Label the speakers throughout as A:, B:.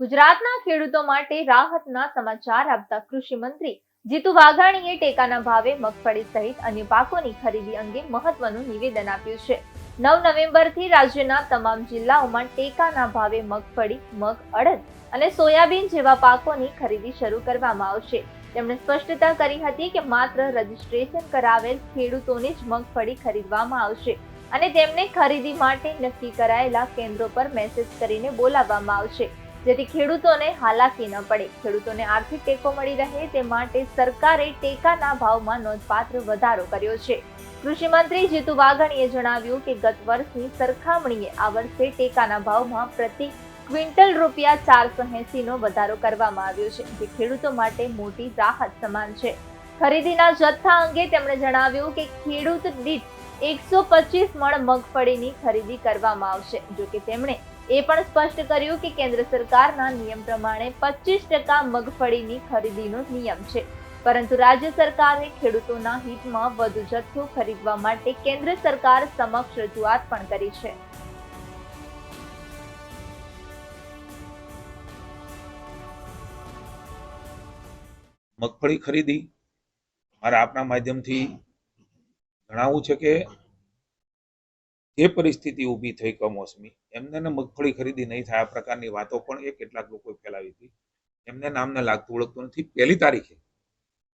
A: ગુજરાતના ખેડૂતો માટે રાહતના સમાચાર આપતા કૃષિ મંત્રી જીતુ વાઘાણીએ ટેકાના ભાવે મગફળી સહિત અન્ય પાકોની ખરીદી અંગે મહત્વનું નિવેદન આપ્યું છે। 9 નવેમ્બરથી રાજ્યના તમામ જિલ્લાઓમાં ટેકાના ભાવે મગફળી, મગ, અડદ અને સોયાબીન જેવા પાકોની ખરીદી શરૂ કરવામાં આવશે। તેમણે સ્પષ્ટતા કરી હતી કે માત્ર રજીસ્ટ્રેશન કરાવેલ ખેડૂતોને જ મગફળી ખરીદવામાં આવશે અને તેમને ખરીદી માટે નક્કી કરાયેલા કેન્દ્રો પર મેસેજ કરીને બોલાવવામાં આવશે, જેથી ખેડૂતોને હાલાકી ન પડે। ખેડૂતોને આર્થિક ટેકો મળી રહે તે માટે સરકારે ટેકાના ભાવમાં નોંધપાત્ર વધારો કર્યો છે। કૃષિ મંત્રી જીતુ વાઘાણીએ જણાવ્યું કે ગત વર્ષની સરખામણીએ આ વર્ષે ટેકાના ભાવમાં પ્રતિ ક્વિન્ટલ રૂપિયા 480 નો વધારો કરવામાં આવ્યો છે, જે ખેડૂતો માટે મોટી રાહત સમાન છે। ખરીદીના જથ્થા અંગે તેમણે જણાવ્યું કે ખેડૂત દીઠ 125 મણ મગફળીની ખરીદી કરવામાં આવશે। જો કે તેમણે એ પણ સ્પષ્ટ કર્યું કે કેન્દ્ર સરકારના નિયમ પ્રમાણે 25% મગફળીની ખરીદીનો નિયમ છે, પરંતુ રાજ્ય સરકારે ખેડૂતોના હિતમાં વધુ જથ્થો ખરીદવા માટે કેન્દ્ર સરકાર સમક્ષ રજૂઆત પણ કરી છે।
B: મગફળી ખરીદી મારા આપના માધ્યમથી જણાવવું છે કે જે પરિસ્થિતિ ઊભી થઈ કમોસમી એમને મગફળી ખરીદી નહીં થાય આ પ્રકારની વાતો પણ કેટલાક લોકોએ ફેલાવી હતી। એમને નામને લાગતું ઓળખતું નથી। 1લી તારીખે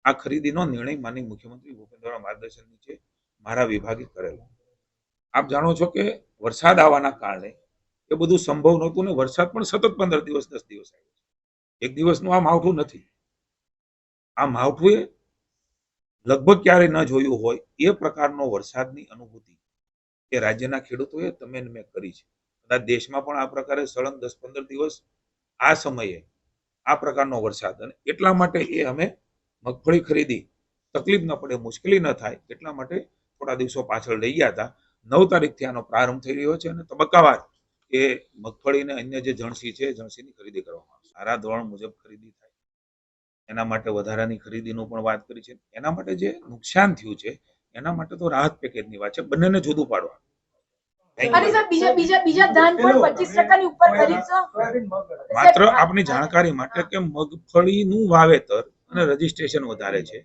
B: આ ખરીદીનો નિર્ણય માનનીય મુખ્યમંત્રી ભૂપેન્દ્રના માર્ગદર્શન નીચે મારા વિભાગે કરેલો। આપ જાણો છો કે વરસાદ આવવાના કારણે એ બધું સંભવ નહોતું ને વરસાદ પણ સતત 15 દિવસ 10 દિવસ આવ્યો છે। એક દિવસનું આ માવઠું નથી। આ માવઠું લગભગ ક્યારેય ન જોયું હોય એ પ્રકારનો વરસાદની અનુભૂતિ એ રાજ્યના ખેડૂતોએ તમે મેં કરી છે। કદાચ દેશમાં પણ આ પ્રકારે સળંગ 10-15 દિવસ આ સમયે આ પ્રકારનો વરસાદ, અને એટલા માટે એ અમે મગફળી ખરીદી તકલીફ ન પડે, મુશ્કેલી ન થાય એટલા માટે થોડા દિવસો પાછળ લઈ ગયા હતા। 9 તારીખથી આનો પ્રારંભ થઈ રહ્યો છે અને તબક્કાવાર એ મગફળી અને અન્ય જે જણસી છે જણસીની ખરીદી કરવામાં આવશે। સારા ધોરણ મુજબ ખરીદી થાય એના માટે વધારાની ખરીદીનું પણ વાત કરી છે। એના માટે જે નુકસાન થયું છે એના માટે તો રાહત પેકેજની વાત છે, બંનેને જુદું પાડવા। માત્ર આપની જાણકારી માટે કે મગફળીનું વાવેતર અને રજીસ્ટ્રેશન વધારે છે,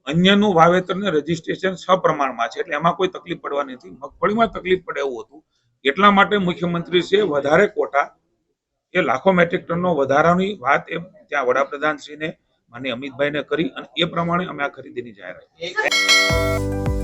B: અન્યનું વાવેતર ને રજીસ્ટ્રેશન સપ્રમાણમાં છે, એટલે એમાં કોઈ તકલીફ પડવાની નથી। મગફળીમાં તકલીફ પડે એવું હતું એટલા માટે મુખ્યમંત્રી છે વધારે કોટા એ લાખો મેટ્રિક ટનનો વધારાની વાત એ ત્યાં વડાપ્રધાન શ્રીને માનનીય અમિતભાઈને કરી અને એ પ્રમાણે અમે આ ખરીદીની જાહેરાત કરી।